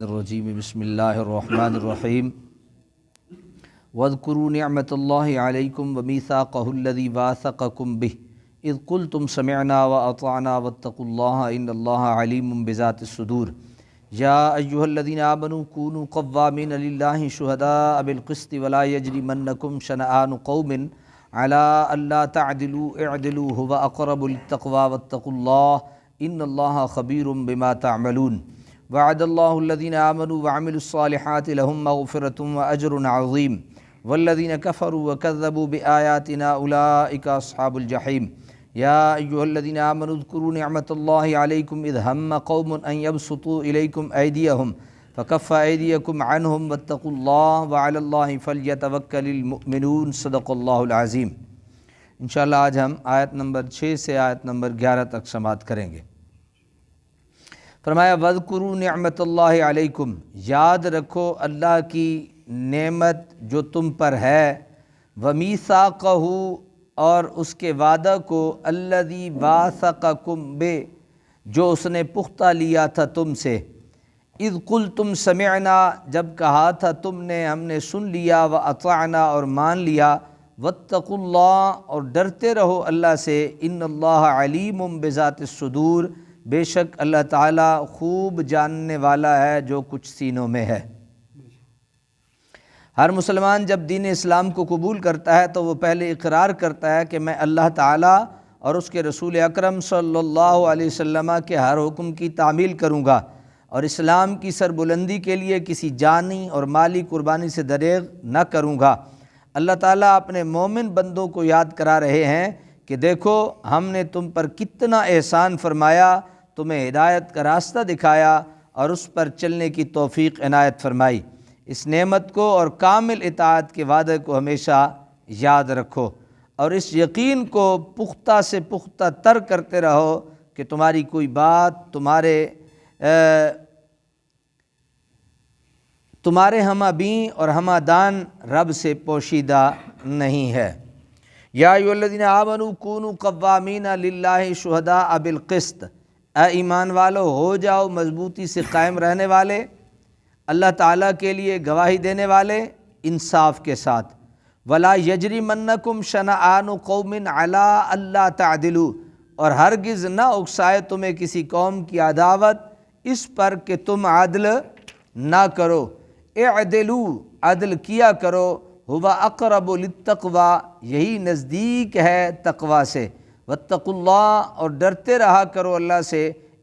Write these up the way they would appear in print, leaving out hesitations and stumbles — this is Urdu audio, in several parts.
الرجیم بسم اللہ الرحمن الرحیم واذکروا نعمت اللہ علیکم ومیثاقہ الذی واثقکم بہ اذ قلتم سمعنا واطعنا واتقوا اللہ ان اللہ علیم بذات الصدور یا ایہا الذین آمنوا کونوا قوامین للہ شہداء بالقسط ولا یجرمنکم شنآن قوم علی الا تعدلوا اعدلوا هو اقرب للتقوی واتقوا اللہ ان اللہ خبیر بما تعملون وعد اللہ الذین آمنوا وعملوا الصالحات لهم مغفرۃ واجر عظیم والذین کفروا وکذبوا بآیاتنا اولئک اصحاب الجحیم یا ایہا الذین آمنوا اذکروا نعمت اللہ علیکم اذ ہم قوم ان یبسطوا الیکم ایدیہم فکف ایدیکم عنہم واتقوا اللہ وعلی اللہ فلیتوکل المؤمنون صدق اللہ العظیم۔ انشاءاللہ آج ہم آیت نمبر 6 سے آیت نمبر 11 تک سماعت کریں گے۔ فرمایا وَاذْكُرُوا نعمت اللہ علیکم، یاد رکھو اللہ کی نعمت جو تم پر ہے، وَمِيثَاقَهُ اور اس کے وعدہ کو، الَّذِي وَاثَقَكُم بِهِ جو اس نے پختہ لیا تھا تم سے، اِذْ قُلْتُمْ سَمِعْنَا جب کہا تھا تم نے ہم نے سن لیا، وَأَطَعْنَا اور مان لیا، وَاتَّقُوا اللَّهَ اور ڈرتے رہو اللہ سے، ان اللہ علیم بذات الصدور بے شک اللہ تعالیٰ خوب جاننے والا ہے جو کچھ سینوں میں ہے۔ ہر مسلمان جب دین اسلام کو قبول کرتا ہے تو وہ پہلے اقرار کرتا ہے کہ میں اللہ تعالیٰ اور اس کے رسول اکرم صلی اللہ علیہ وسلم کے ہر حکم کی تعمیل کروں گا، اور اسلام کی سربلندی کے لیے کسی جانی اور مالی قربانی سے دریغ نہ کروں گا۔ اللہ تعالیٰ اپنے مومن بندوں کو یاد کرا رہے ہیں کہ دیکھو ہم نے تم پر کتنا احسان فرمایا، تمہیں ہدایت کا راستہ دکھایا اور اس پر چلنے کی توفیق عنایت فرمائی۔ اس نعمت کو اور کامل اطاعت کے وعدے کو ہمیشہ یاد رکھو، اور اس یقین کو پختہ سے پختہ تر کرتے رہو کہ تمہاری کوئی بات تمہارے ہمہ بیں اور ہمہ دان رب سے پوشیدہ نہیں ہے۔ یا ایھا الذین آمنوا کونوا قوامین للہ شہداء بالقسط، اے ایمان والو ہو جاؤ مضبوطی سے قائم رہنے والے، اللہ تعالیٰ کے لیے گواہی دینے والے انصاف کے ساتھ۔ ولا یجرمنکم شنآن قوم علی الا تعدلوا اور ہرگز نہ اکسائے تمہیں کسی قوم کی عداوت اس پر کہ تم عدل نہ کرو، اعدلوا عدل کیا کرو، هو اقرب للتقوی یہی نزدیک ہے تقوی سے، واتقوا اللہ اور ڈرتے رہا کرو اللہ سے،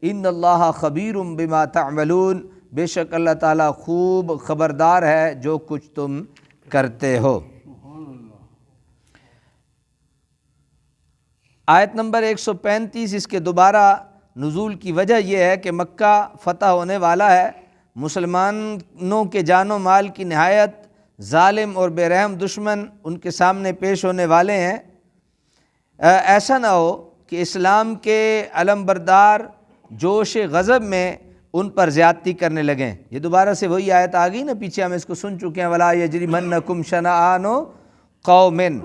ان اللہ خبیر بما تعملون بے شک اللہ تعالیٰ خوب خبردار ہے جو کچھ تم کرتے ہو۔ آیت نمبر 135 اس کے دوبارہ نزول کی وجہ یہ ہے کہ مکہ فتح ہونے والا ہے، مسلمانوں کے جان و مال کی نہایت ظالم اور بے رحم دشمن ان کے سامنے پیش ہونے والے ہیں۔ ایسا نہ ہو کہ اسلام کے علم بردار جوش غضب میں ان پر زیادتی کرنے لگیں۔ یہ دوبارہ سے وہی آیت آ گئی نا، پیچھے ہم اس کو سن چکے ہیں، وَلَا يَجْرِمَنَّكُمْ شَنَآنُ قَوْمٍ،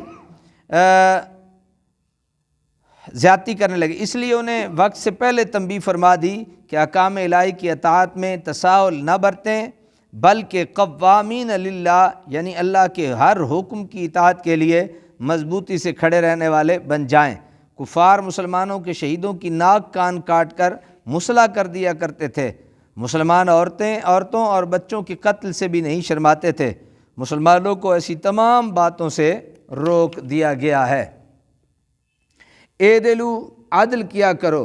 زیادتی کرنے لگے، اس لیے انہیں وقت سے پہلے تنبیہ فرما دی کہ احکام الہی کی اطاعت میں تساہل نہ برتیں، بلکہ قوامین للہ یعنی اللہ کے ہر حکم کی اطاعت کے لیے مضبوطی سے کھڑے رہنے والے بن جائیں۔ کفار مسلمانوں کے شہیدوں کی ناک کان کاٹ کر مسلح کر دیا کرتے تھے، مسلمان عورتوں اور بچوں کے قتل سے بھی نہیں شرماتے تھے، مسلمانوں کو ایسی تمام باتوں سے روک دیا گیا ہے۔ اعدلوا عدل کیا کرو۔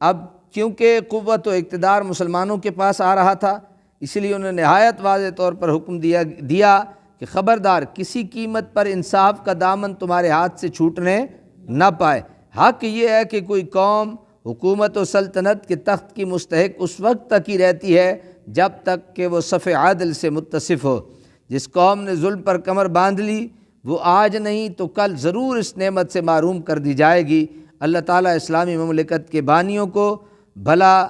اب کیونکہ قوت و اقتدار مسلمانوں کے پاس آ رہا تھا، اس لیے انہوں نے نہایت واضح طور پر حکم دیا کہ خبردار کسی قیمت پر انصاف کا دامن تمہارے ہاتھ سے چھوٹنے نہ پائے۔ حق یہ ہے کہ کوئی قوم حکومت و سلطنت کے تخت کی مستحق اس وقت تک ہی رہتی ہے جب تک کہ وہ صف عدل سے متصف ہو۔ جس قوم نے ظلم پر کمر باندھ لی وہ آج نہیں تو کل ضرور اس نعمت سے محروم کر دی جائے گی۔ اللہ تعالیٰ اسلامی مملکت کے بانیوں کو بھلا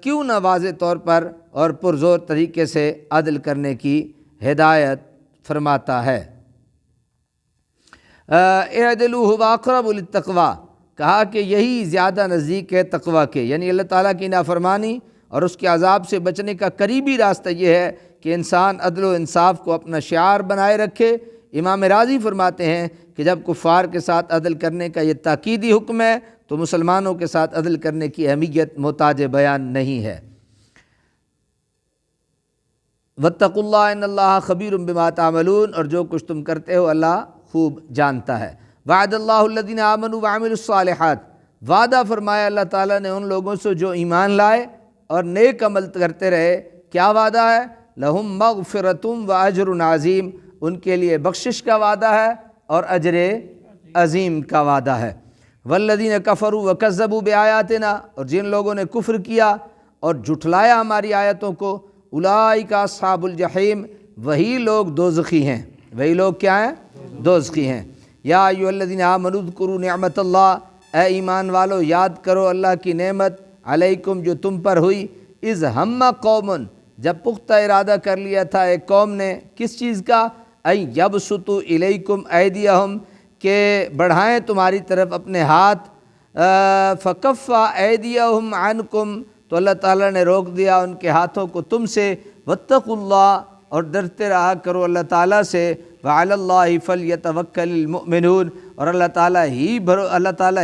کیوں نہ واضح طور پر اور پرزور طریقے سے عدل کرنے کی ہدایت فرماتا ہے۔ اعدلوا هو اقرب للتقوی، کہا کہ یہی زیادہ نزدیک ہے تقوی کے، یعنی اللہ تعالیٰ کی نافرمانی اور اس کے عذاب سے بچنے کا قریبی راستہ یہ ہے کہ انسان عدل و انصاف کو اپنا شعار بنائے رکھے۔ امام راضی فرماتے ہیں کہ جب کفار کے ساتھ عدل کرنے کا یہ تاکیدی حکم ہے تو مسلمانوں کے ساتھ عدل کرنے کی اہمیت محتاج بیان نہیں ہے۔ واتقوا اللہ ان اللہ خبیر بما تعملون، اور جو کچھ تم کرتے ہو اللہ خوب جانتا ہے۔ وعد اللہ الذین آمنوا وعملوا الصالحات، وعدہ فرمایا اللہ تعالیٰ نے ان لوگوں سے جو ایمان لائے اور نیک عمل کرتے رہے۔ کیا وعدہ ہے؟ لہم مغفرۃ واجر عظیم، ان کے لیے بخشش کا وعدہ ہے اور اجر عظیم کا وعدہ ہے۔ والذین کفروا وکذبوا بآیاتنا، اور جن لوگوں نے کفر کیا اور جھٹلایا ہماری آیتوں کو، اولئک اصحاب الجحیم، وہی لوگ دوزخی ہیں۔ وہی لوگ کیا ہیں؟ دوزخی ہیں۔ یا ایھا الذین آمنوا اذکروا نعمت اللہ، اے ایمان والو یاد کرو اللہ کی نعمت علیکم جو تم پر ہوئی، اذ ہم قوم، جب پختہ ارادہ کر لیا تھا ایک قوم نے، کس چیز کا؟ ان یبسطوا الیکم ایدیہم، کہ بڑھائیں تمہاری طرف اپنے ہاتھ، فکف ایدیہم عنکم، تو اللہ تعالیٰ نے روک دیا ان کے ہاتھوں کو تم سے۔ واتقوا اللہ، اور ڈرتے رہا کرو اللہ تعالیٰ سے۔ وعلی اللہ فلیتوکل المؤمنون، اور اللہ تعالیٰ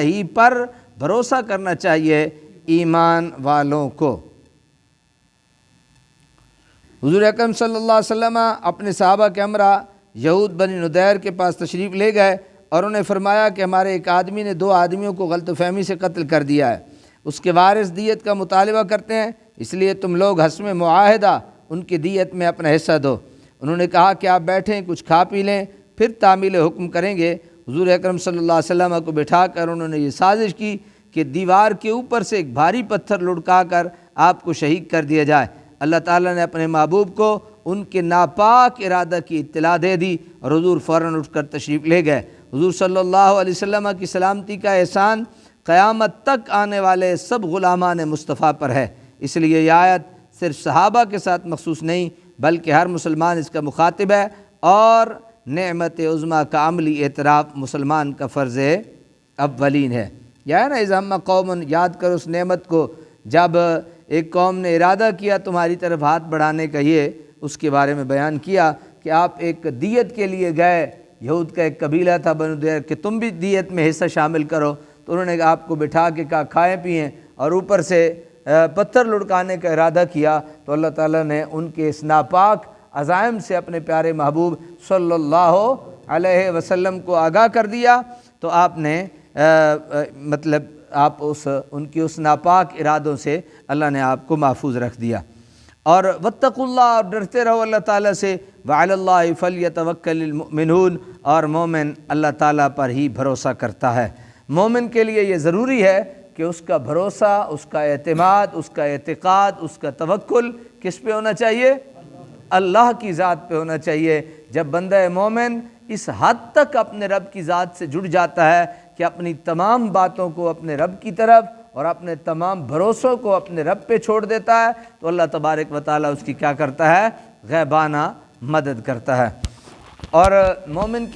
ہی پر بھروسہ کرنا چاہیے ایمان والوں کو۔ حضور اکرم صلی اللہ علیہ وسلم اپنے صحابہ کے ہمراہ یہود بنی ندیر کے پاس تشریف لے گئے اور انہیں فرمایا کہ ہمارے ایک آدمی نے 2 آدمیوں کو غلط فہمی سے قتل کر دیا ہے، اس کے وارث دیت کا مطالبہ کرتے ہیں، اس لیے تم لوگ حسب معاہدہ ان کی دیت میں اپنا حصہ دو۔ انہوں نے کہا کہ آپ بیٹھیں، کچھ کھا پی لیں، پھر تعمیل حکم کریں گے۔ حضور اکرم صلی اللہ علیہ وسلم کو بٹھا کر انہوں نے یہ سازش کی کہ دیوار کے اوپر سے ایک بھاری پتھر لڑکا کر آپ کو شہید کر دیا جائے۔ اللہ تعالیٰ نے اپنے محبوب کو ان کے ناپاک ارادہ کی اطلاع دے دی اور حضور فوراً اٹھ کر تشریف لے گئے۔ حضور صلی اللہ علیہ وسلم کی سلامتی کا احسان قیامت تک آنے والے سب غلامان مصطفیٰ پر ہے، اس لیے یہ آیت صرف صحابہ کے ساتھ مخصوص نہیں بلکہ ہر مسلمان اس کا مخاطب ہے، اور نعمت عظمیٰ کا عملی اعتراف مسلمان کا فرض اولین ہے۔ یا ہے نا اذ ہم قوم، یاد کرو اس نعمت کو جب ایک قوم نے ارادہ کیا تمہاری طرف ہاتھ بڑھانے کا، یہ اس کے بارے میں بیان کیا کہ آپ ایک دیت کے لیے گئے، یہود کا ایک قبیلہ تھا بنو ندیر، کہ تم بھی دیت میں حصہ شامل کرو، تو انہوں نے آپ کو بٹھا کے کہا کھائیں پئیں، اور اوپر سے پتھر لڑکانے کا ارادہ کیا، تو اللہ تعالیٰ نے ان کے اس ناپاک عزائم سے اپنے پیارے محبوب صلی اللہ علیہ وسلم کو آگاہ کر دیا، تو آپ نے آپ ان کی اس ناپاک ارادوں سے اللہ نے آپ کو محفوظ رکھ دیا۔ اور واتقوا اللہ، اور ڈرتے رہو اللہ تعالیٰ سے۔ وعلی اللہ فلیتوکل المؤمنون، اور مومن اللہ تعالیٰ پر ہی بھروسہ کرتا ہے۔ مومن کے لیے یہ ضروری ہے کہ اس کا بھروسہ، اس کا اعتماد، اس کا اعتقاد، اس کا توکل کس پہ ہونا چاہیے؟ اللہ کی ذات پہ ہونا چاہیے۔ جب بندہ مومن اس حد تک اپنے رب کی ذات سے جڑ جاتا ہے کہ اپنی تمام باتوں کو اپنے رب کی طرف اور اپنے تمام بھروسوں کو اپنے رب پہ چھوڑ دیتا ہے، تو اللہ تبارک و تعالیٰ اس کی کیا کرتا ہے؟ غیبانہ مدد کرتا ہے۔ اور مومن کی